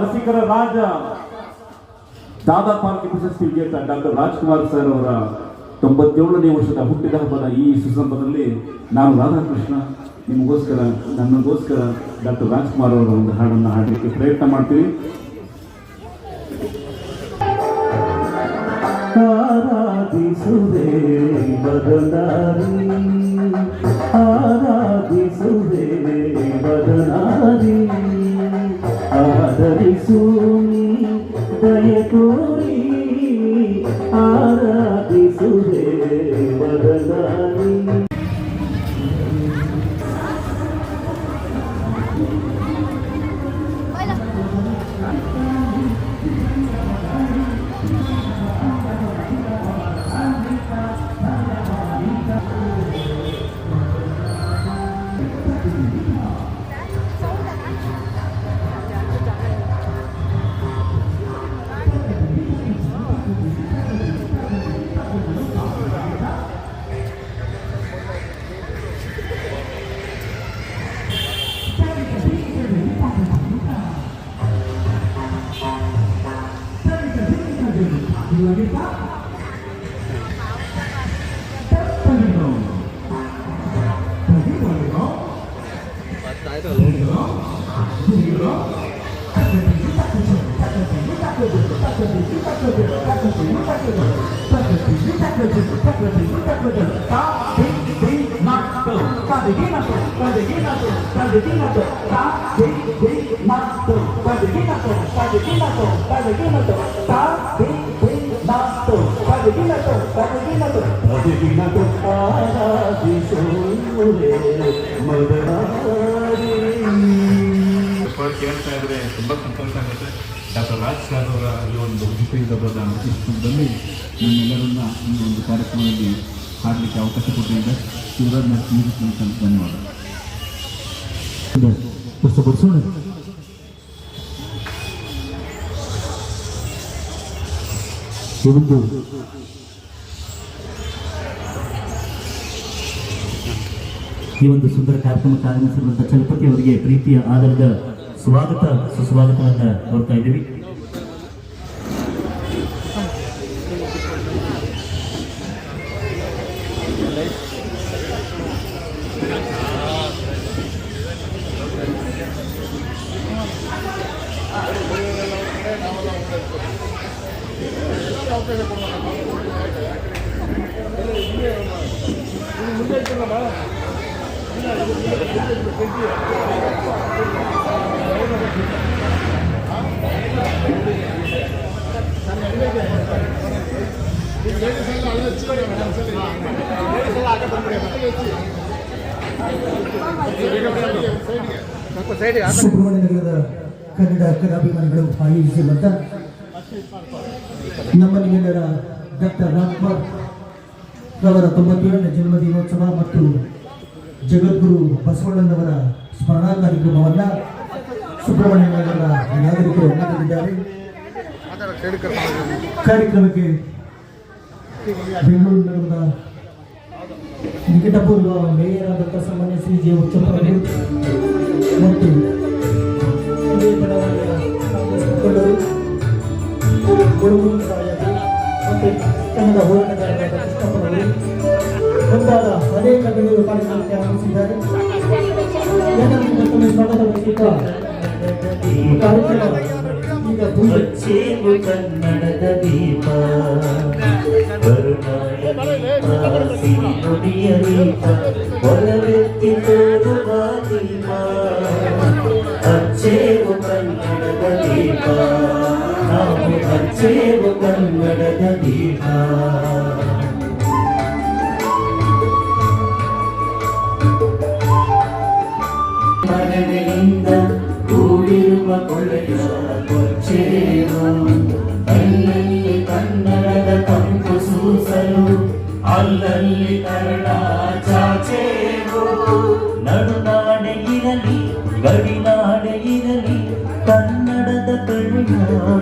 ರಸಿಕರ ರಾಜ ದಾದಾ ಪಾಲ್ಕೆ ಪ್ರಶಸ್ತಿ ವಿಜೇತ doctor Rajkumar sir ಅವರ 97ನೇ ವರ್ಷದ ಹುಟ್ಟಿದ ಹಬ್ಬದ ಈ ಸುಸಂಬಂಧದಲ್ಲಿ ನಾನು ರಾಧಾಕೃಷ್ಣ ನಿಮಗೋಸ್ಕರ ನನ್ನಗೋಸ್ಕರ ಡಾಕ್ಟರ್ ರಾಜ್ಕುಮಾರ್ ಅವರ ಒಂದು ಹಾಡನ್ನು ಹಾಡಲಿಕ್ಕೆ ಪ್ರಯತ್ನ ಮಾಡ್ತೀವಿ. ಆರಾಧಿಸುವೆ ಬದಲಾರಿ ಆರಾಧಿಸುವೆ ಬದಲಾರಿ ಆದರಿಸು ದಯ ತೋರಿ ಆರಾಧಿಸುವೆ ಬದಲಾರಿ. ಕೇಳ್ತಾ ಇದ್ರೆ ತುಂಬ ಸಂತೋಷ ಆಗುತ್ತೆ. ಡಾಕ್ಟರ್ ರಾಜ್ ಸರ್ ಅವರ ಈ ಒಂದು ಹುಟ್ಟುಹಬ್ಬದ ಸಂದರ್ಭದಲ್ಲಿ ನಮ್ಮೆಲ್ಲರನ್ನ ಈ ಒಂದು ಕಾರ್ಯಕ್ರಮದಲ್ಲಿ ಹಾಡಲಿಕ್ಕೆ ಅವಕಾಶ ಕೊಟ್ಟಿದ್ದೆ. ಶಿವರಾಜ್ ಮ್ಯೂಸಿಕ್ ಧನ್ಯವಾದ. ಈ ಒಂದು ಸುಂದರ ಕಾರ್ಯಕ್ರಮಕ್ಕೆ ಆಗಮಿಸಿರುವಂತಹ ಚಲಪತಿ ಅವರಿಗೆ ಪ್ರೀತಿಯ ಆಧಾರದ ಸ್ವಾಗತ ಸುಸ್ವಾಗತವನ್ನು ಕೋರ್ತಾ ಇದ್ದೀವಿ. ಸುಬ್ರಹ್ಮಣ್ಯ ನಗರದ ಕನ್ನಡ ಕಲಾಭಿಮಾನಿಗಳು ಆಯೋಜಿಸಿರುವಂಥ ನಮ್ಮ ನಿಮ್ಮೆಲ್ಲರ ಡಾಕ್ಟರ್ ರಾಜ್ಕುಮಾರ್ ಅವರ 97ನೇ ಜನ್ಮದಿನೋತ್ಸವ ಮತ್ತು ಜಗದ್ಗುರು ಬಸವಣ್ಣನವರ ಸ್ಮರಣಾ ಕಾರ್ಯಕ್ರಮವನ್ನು ಸುಬ್ರಹ್ಮಣ್ಯ ನಗರದ ನಾಗರಿಕರು ನಡೆದಿದ್ದಾರೆ. ಕಾರ್ಯಕ್ರಮಕ್ಕೆ ಬೆಂಗಳೂರು ನಗರದ ನಿಕಟಪೂರ್ವ ಮೇಯರ್ ಆದಂಥ ಸಾಮಾನ್ಯ ಶ್ರೀ ಜೆ ಉಚ್ಚಪ್ಪರವರು ಮತ್ತು ಇದೇ ಬಡಾವಣೆಯ ಕಾಂಗ್ರೆಸ್ ಮುಖಂಡರು, ಕೊಡಗು ಸಾಯರು ಮತ್ತು ಕನ್ನಡ ಹೋರಾಟಗಾರರಾದ ಕೃಷ್ಣಪ್ಪನವರು ಮುಂತಾದ ಅನೇಕ ಗಣ್ಯರು ಕಾರ್ಯಕ್ರಮಕ್ಕೆ ಆಗಮಿಸಿದ್ದಾರೆ. ಎಲ್ಲರಿಗೂ ಮತ್ತೊಮ್ಮೆ ಸ್ವಾಗತ ಬಯಸುತ್ತಾ ಕಾರ್ಯಕ್ರಮ ಈಗ ಹಚ್ಚೇವು ಕನ್ನಡದ ದೀಪ ಸಿರಿನುಡಿಯ ದೀಪ ಒಲವೆತ್ತಿ ತೋರುವ ದೀಪ. ಹಚ್ಚೇವು ಕನ್ನಡದ ದೀಪ, ನಾವು ಹಚ್ಚೇವು ಕನ್ನಡದ ದೀಪ. ಮರಗಳಿಂದ ಕೂಡಿರುವ ಕೊಳೆಯ ಕೊಚ್ಚೇವು, ಅಲ್ಲಲ್ಲಿ ಕನ್ನಡದ ತಂಪು ಸೂಸಲು ಅಲ್ಲಲ್ಲಿ ಕನ್ನಡ ಚಾಚೇವು. ನಡುನಾಡೆ ಇರಲಿ ಗಡಿನಾಡೆ ಇರಲಿ ಕನ್ನಡದ ಕಡೆಯ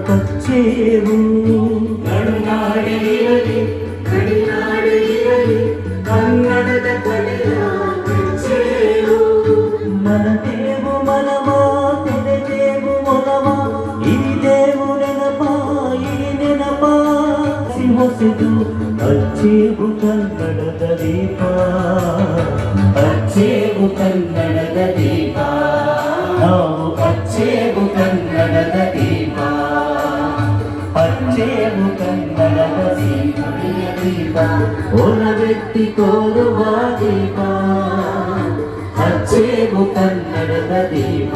ಕಚ್ಚೇವು. ನಡುನಾಡೆ ಇರಲಿ ಗಡಿನಾಡೆ ಇರಲಿ ಕನ್ನಡದ ಕಡೆಯ ಕಚ್ಚೇವು. ಮನದೇವು ಮನವ ತೆರೆದೇವು ಮೊಲವ ಇರಿದೇವು ನೆನಪ ಇರಿ ನೆನಪ ಹೊಸದು. ಹಚ್ಚೇವು ಕನ್ನಡದ ದೀಪ, ಹಚ್ಚೇವು ಕನ್ನಡದ ದೀಪ, ನಾವು ಹಚ್ಚೇವು ಕನ್ನಡದ ದೀಪ. ಹಚ್ಚೇವು ಕನ್ನಡದ ದೀಪ, ಒಲವೆತ್ತಿ ತೋರುವ ದೀಪ. ಹಚ್ಚೇವು ಕನ್ನಡದ ದೀಪ,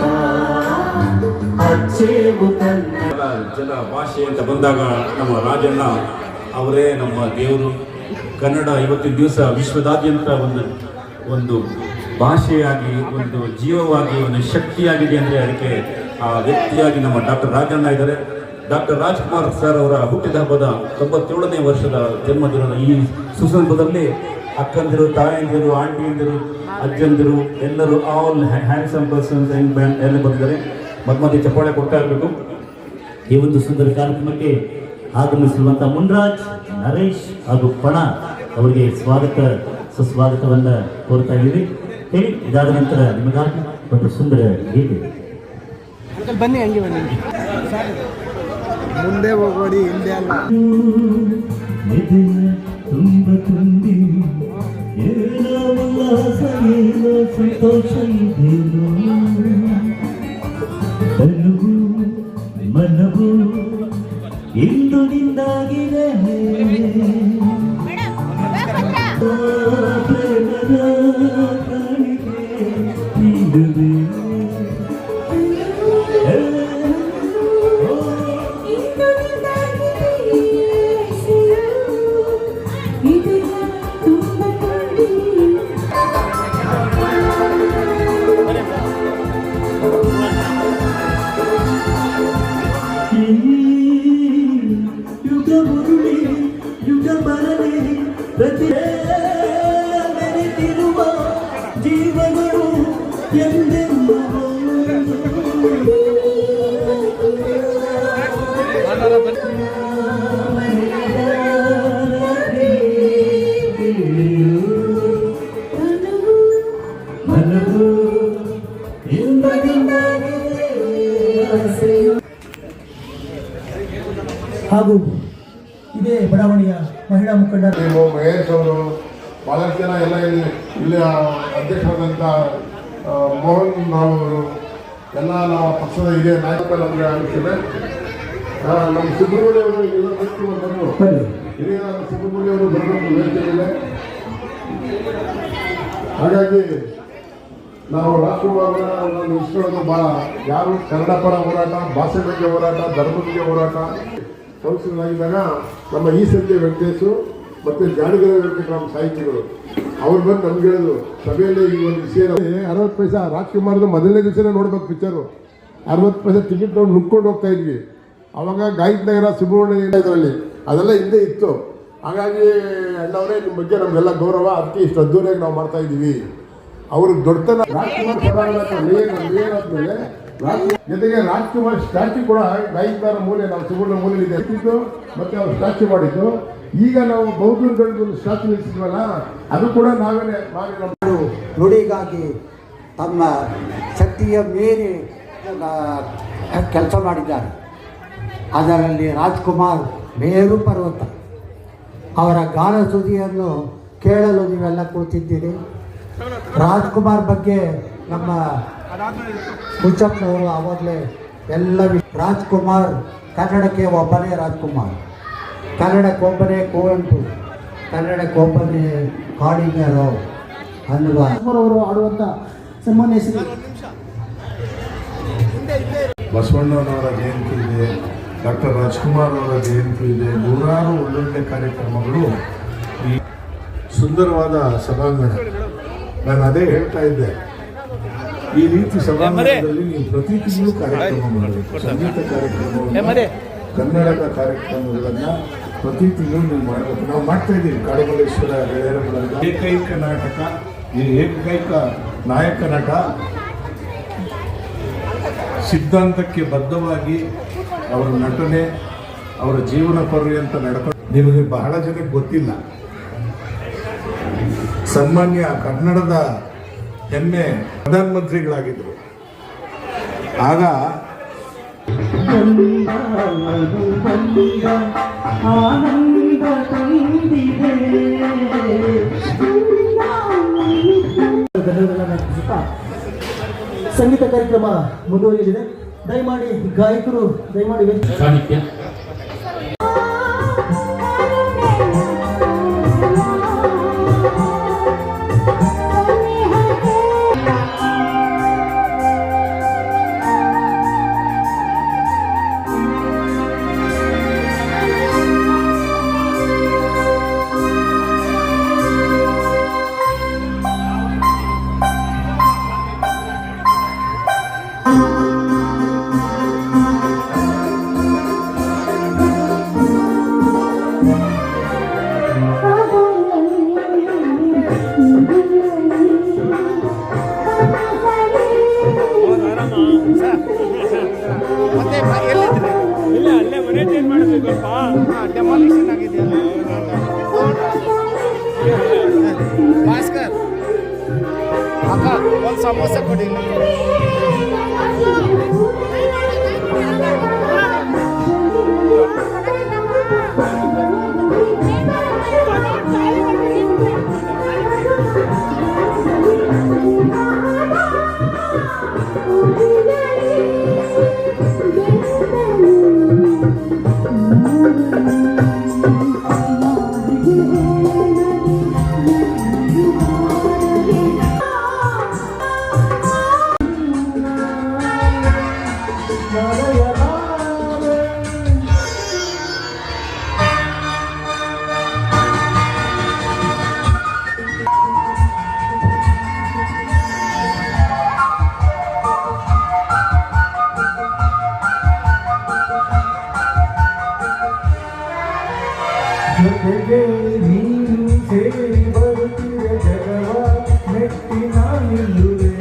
ಹಚ್ಚೇವು ಕನ್ನಡ. ಜನ ಭಾಷೆ ಅಂತ ಬಂದಾಗ ನಮ್ಮ ರಾಜಣ್ಣ ಅವರೇ ನಮ್ಮ ದೇವರು. ಕನ್ನಡ ಇವತ್ತಿನ ದಿವಸ ವಿಶ್ವದಾದ್ಯಂತ ಒಂದು ಭಾಷೆಯಾಗಿ, ಒಂದು ಜೀವವಾಗಿ, ಒಂದು ಶಕ್ತಿಯಾಗಿದೆ ಅಂದರೆ ಅದಕ್ಕೆ ಆ ವ್ಯಕ್ತಿಯಾಗಿ ನಮ್ಮ ಡಾಕ್ಟರ್ ರಾಜಣ್ಣ ಇದ್ದಾರೆ. ಡಾಕ್ಟರ್ ರಾಜ್ಕುಮಾರ್ ಸರ್ ಅವರ ಹುಟ್ಟಿದ ಹಬ್ಬದ 97ನೇ ವರ್ಷದ ಜನ್ಮದಿನದ ಈ ಸುಸಂದರ್ಭದಲ್ಲಿ ಅಕ್ಕಂದಿರು, ತಾಯಂದಿರು, ಆಂಟಿಯಂದಿರು, ಅಜ್ಜಂದಿರು ಎಲ್ಲರೂ ಆಲ್ ಹ್ಯಾಂಡ್ಸಮ್ ಪರ್ಸನ್ಸ್ ಎಲ್ಲ ಬಂದಿದ್ದಾರೆ. ಮತ್ತೆ ಚಪ್ಪಾಳೆ ಕೊಡ್ತಾ ಇರಬೇಕು. ಈ ಒಂದು ಸುಂದರ ಕಾರ್ಯಕ್ರಮಕ್ಕೆ ಆಗಮಿಸಿರುವಂಥ ಮುನ್ರಾಜ್, ನರೇಶ್ ಹಾಗೂ ಪಣ ಅವರಿಗೆ ಸ್ವಾಗತ ಸುಸ್ವಾಗತವನ್ನು ಕೋರ್ತಾ ಇದ್ದೀವಿ. ಹೇಳಿ, ಇದಾದ ನಂತರ ನಿಮಗಾಗಿ ಒಂದು ಸುಂದರ ಗೀತೆ. ಬನ್ನಿ, ಹಂಗೆ ಬನ್ನಿ, ಮುಂದೆ ಹೋಗೋಡಿ, ಹಿಂದೆ ಅಲ್ಲ. ತುಂಬ ತುಂಬಿ ಏನೋ ಉಲ್ಲಾಸ, ಏನೋ ಸಂತೋಷ ಇದೇನೋ, ತನುವು ಮನವು ಇಂದು ನಿಂದಾಗಿದೆ. ಪ್ರೇಮದ ಕಾಣಿಕೆ ನೀಡುವೆ. ಯುಗ ಮುರುಳಿ ಯುಗ ಬರಲಿ ಪ್ರತಿ ಮೆರೆದಿರುವ ಜೀವಗಳು ಎಂದೆಂದು. ಹಾಗೂ ಇದೇ ಬಡಾವಣೆಯ ಮಹಿಳಾ ಮುಖಂಡರು ನೀವು ಮಹೇಶ್ ಅವರು ಭಾಳಷ್ಟು ಜನ ಎಲ್ಲ ಇಲ್ಲಿ ಅಧ್ಯಕ್ಷರಾದಂಥ ಮೋಹನ್ ರಾವ್ ಅವರು ಎಲ್ಲ ನಾವು ಪಕ್ಷದ ಹಿರಿಯ ನಾಯಕರು ನಮಗೆ ಅನಿಸಿದೆ. ನಮ್ಮ ಸುಬ್ರಹ್ಮಣ್ಯ ಅವರು ಎಲ್ಲ ಬಂದರು, ಹಿರಿಯ ಸುಬ್ರಹ್ಮಣ್ಯ ಅವರು ಬರಬೇಕು ವೇದಿಕೆಯಿದೆ. ಹಾಗಾಗಿ ನಾವು ರಾಷ್ಟ್ರವಾದ ನಾನು ಇಷ್ಟೊಂದು ಭಾಳ ಯಾರು ಕನ್ನಡ ಪರ ಹೋರಾಟ, ಭಾಷೆ ಬಗ್ಗೆ ಹೋರಾಟ, ಧರ್ಮದ ಬಗ್ಗೆ ಹೋರಾಟ ಸಂಸ್ಥೆಗಳಾಗಿದ್ದಾಗ ನಮ್ಮ ಈ ಸಂಜೆ ವೆಂಕಟೇಶು ಮತ್ತು ಜಾಣಗೆರೆ ವೆಂಕಟರಾಮ್ ಸಾಹಿತಿಗಳು ಅವ್ರು ಬಂದು ನಮ್ಗೆ ಹೇಳಿದ್ರು ಸಭೆಯಲ್ಲಿ ಈ ಒಂದು ವಿಷಯ 60 ಪೈಸೆ ರಾಜ್ಕುಮಾರ್ದು ಮೊದಲನೇ ದಿವಸನೇ ನೋಡ್ಬೇಕು ಪಿಕ್ಚರು. 60 ಪೈಸೆ ಟಿಕೆಟ್ ತೊಗೊಂಡು ನುಗ್ಕೊಂಡು ಹೋಗ್ತಾ ಇದ್ವಿ. ಅವಾಗ ಗಾಯಕ ನಗರ ಸುಬ್ರಹ್ಮಣ್ಯ ಇದರಲ್ಲಿ ಅದೆಲ್ಲ ಹಿಂದೆ ಇತ್ತು. ಹಾಗಾಗಿ ಅಣ್ಣವರೇ ನಿಮ್ಮ ಬಗ್ಗೆ ನಮಗೆಲ್ಲ ಗೌರವ, ಅದಕ್ಕೆ ಇಷ್ಟು ಅದ್ದೂರಿಯಾಗಿ ನಾವು ಮಾಡ್ತಾ ಇದ್ದೀವಿ ಅವ್ರಿಗೆ ದೊಡ್ಡತನ ರಾಜ್ಕುಮಾರ್ ಮೇಯರ್ ಆದ್ಮೇಲೆ ಜೊತೆಗೆ ರಾಜ್ಕುಮಾರ್ ಸ್ಟ್ಯಾಚ್ಯೂ ಕೂಡ ಗಾಯಕರ ಮೂಲೆ ನಾವು ಸುವರ್ಣ ಮೂಲೆ ಇದೆ ಮತ್ತೆ ಅವ್ರು ಸ್ಟ್ಯಾಚ್ಯೂ ಮಾಡಿದ್ದು. ಈಗ ನಾವು ಬೌದ್ಧರುಗಳಿಗೆ ಒಂದು ಸ್ಟ್ಯಾಚ್ಯೂ ನಿಲ್ಲಿಸಿದ್ವಲ್ಲ, ಅದು ಕೂಡ ನಾವೇನೆ ಮಾಡಿ ನಮ್ಮ ನುಡಿಗಾಗಿ ತಮ್ಮ ಶಕ್ತಿಯ ಮೀರಿ ಕೆಲಸ ಮಾಡಿದ್ದಾರೆ. ಅದರಲ್ಲಿ ರಾಜ್ಕುಮಾರ್ ಮೇರು ಪರ್ವತ ಅವರ ಗಾನ ಸುದ್ದಿಯನ್ನು ಕೇಳಲು ನೀವೆಲ್ಲ ಕೂತಿದ್ದೀರಿ. ರಾಜ್ಕುಮಾರ್ ಬಗ್ಗೆ ನಮ್ಮ ಹುಚ್ಚಪ್ಪನವರು ಆವಾಗಲೇ ಎಲ್ಲ ರಾಜ್ಕುಮಾರ್ ಕನ್ನಡಕ್ಕೆ ಒಬ್ಬನೇ ರಾಜ್ಕುಮಾರ್, ಕನ್ನಡಕ್ಕೊಬ್ಬನೇ ಕುವೆಂಪು, ಕನ್ನಡಕ್ಕೊಬ್ಬನೇ ಕಾಳಿಂಗರಾವ್ ಅನ್ನುವ ಅವರು ಆಡುವಂಥ ಸನ್ಮಾನ್ಯ ಶ್ರೀ ಬಸವಣ್ಣನವರ ಜಯಂತಿ ಇದೆ, ಡಾಕ್ಟರ್ ರಾಜ್ಕುಮಾರ್ ಅವರ ಜಯಂತಿ ಇದೆ, ನೂರಾರು ಒಳ್ಳೊಳ್ಳೆ ಕಾರ್ಯಕ್ರಮಗಳು. ಈ ಸುಂದರವಾದ ಸಭಾಂಗಣ, ನಾನು ಅದೇ ಹೇಳ್ತಾ ಇದ್ದೆ, ಈ ರೀತಿ ಸಭಾಂಗಣದಲ್ಲಿ ನೀವು ಪ್ರತಿ ತಿಂಗಳು ಕಾರ್ಯಕ್ರಮ ಮಾಡಬೇಕು. ಸಂಗೀತ ಕಾರ್ಯಕ್ರಮವನ್ನು, ಕನ್ನಡದ ಕಾರ್ಯಕ್ರಮಗಳನ್ನು ಪ್ರತಿ ತಿಂಗಳು ನೀವು ಮಾಡಬೇಕು. ನಾವು ಮಾಡ್ತಾ ಇದ್ದೀವಿ ಕಾಡುಮಲ್ಲೇಶ್ವರ ಗೆಳೆಯರುಗಳಲ್ಲಿ. ಏಕೈಕ ನಾಟಕ, ಈ ಏಕೈಕ ನಾಯಕ ನಟ ಸಿದ್ಧಾಂತಕ್ಕೆ ಬದ್ಧವಾಗಿ ಅವರ ನಟನೆ, ಅವರ ಜೀವನ ಪರ್ಯಂತ ನಡ್ಕೊಂಡು. ನಿಮಗೆ ಬಹಳ ಜನಕ್ಕೆ ಗೊತ್ತಿಲ್ಲ, ಸನ್ಮಾನ್ಯ ಕನ್ನಡದ ಹೆಮ್ಮೆ ಪ್ರಧಾನಮಂತ್ರಿಗಳಾಗಿದ್ದರು. ಆಗ ಸಂಗೀತ ಕಾರ್ಯಕ್ರಮ ಮುಂದುವರಿಯಲಿದೆ. ದಯಮಾಡಿ ಗಾಯಕರು ದಯಮಾಡಿ ಸಾಹಿತ್ಯ ಡೆಮಾಲಿಷನ್ ಆಗಿದೆಯಲ್ಲ ಭಾಸ್ಕರ್ ಅಕ್ಕ ಒಂದು ಸಮೋಸ ಕೊಡಿ. ಜೊತೆಗೆ ನೀನು ಸೇರಿ ಬರುತ್ತಿರ ಜಗವ ಮೆಟ್ಟಿ ನಾನಿಲ್ಲುವೆ.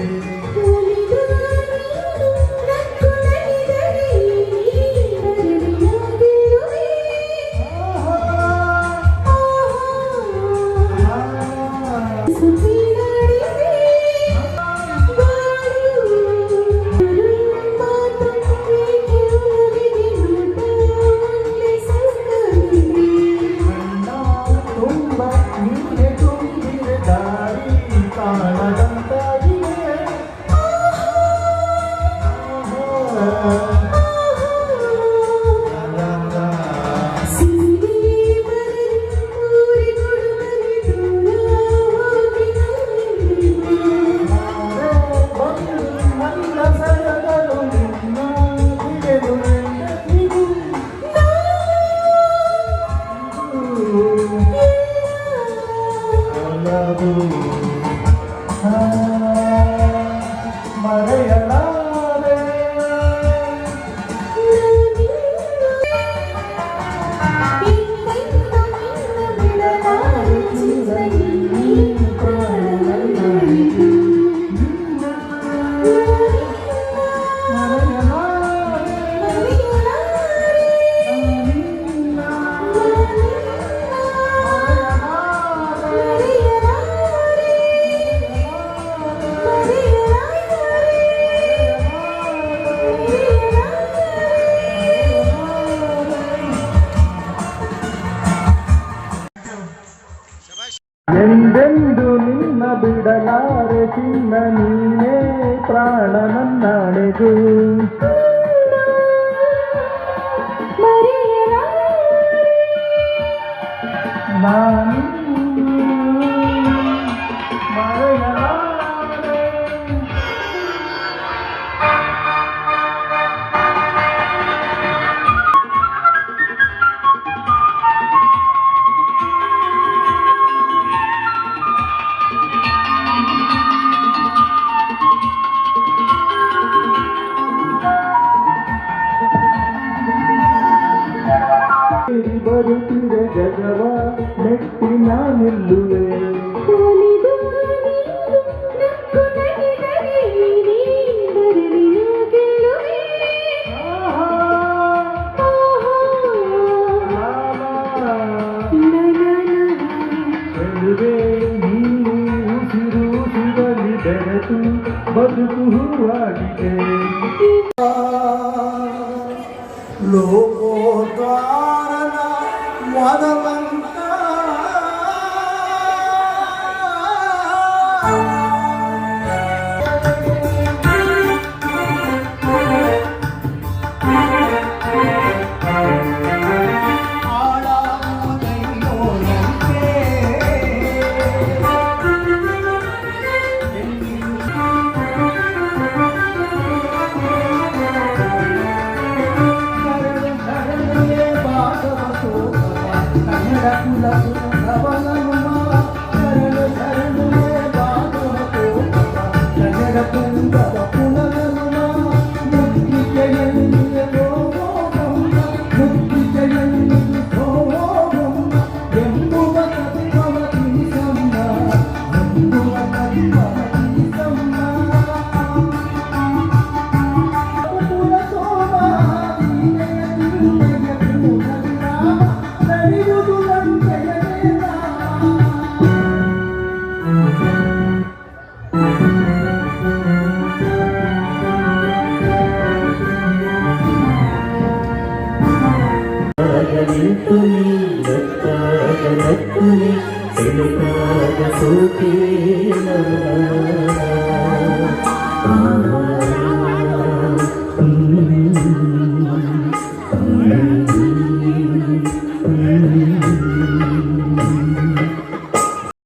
ಬಿಡಲಾರೆ ಚಿನ್ನ ನೀನೇ ಪ್ರಾಣ ನನ್ನಣೆಗೂ ನಾನು ಮರೆಯಲಾರೆ. ಬರುತ್ತಿರೆ ಜಗವ ಮೆಟ್ಟಿ ನಾ ನಿಲ್ಲುವೆ ಚೆಲುವೆ ನೀನು ಉಸಿರು ಸಿಗಲಿ ಬೆರೆತು ಬದುಕು ಹೂವಾಗಿದೆ ಲೋಕೋದ್ವಾರನ ಮೊದಲಂತ ಕನ್ನಡ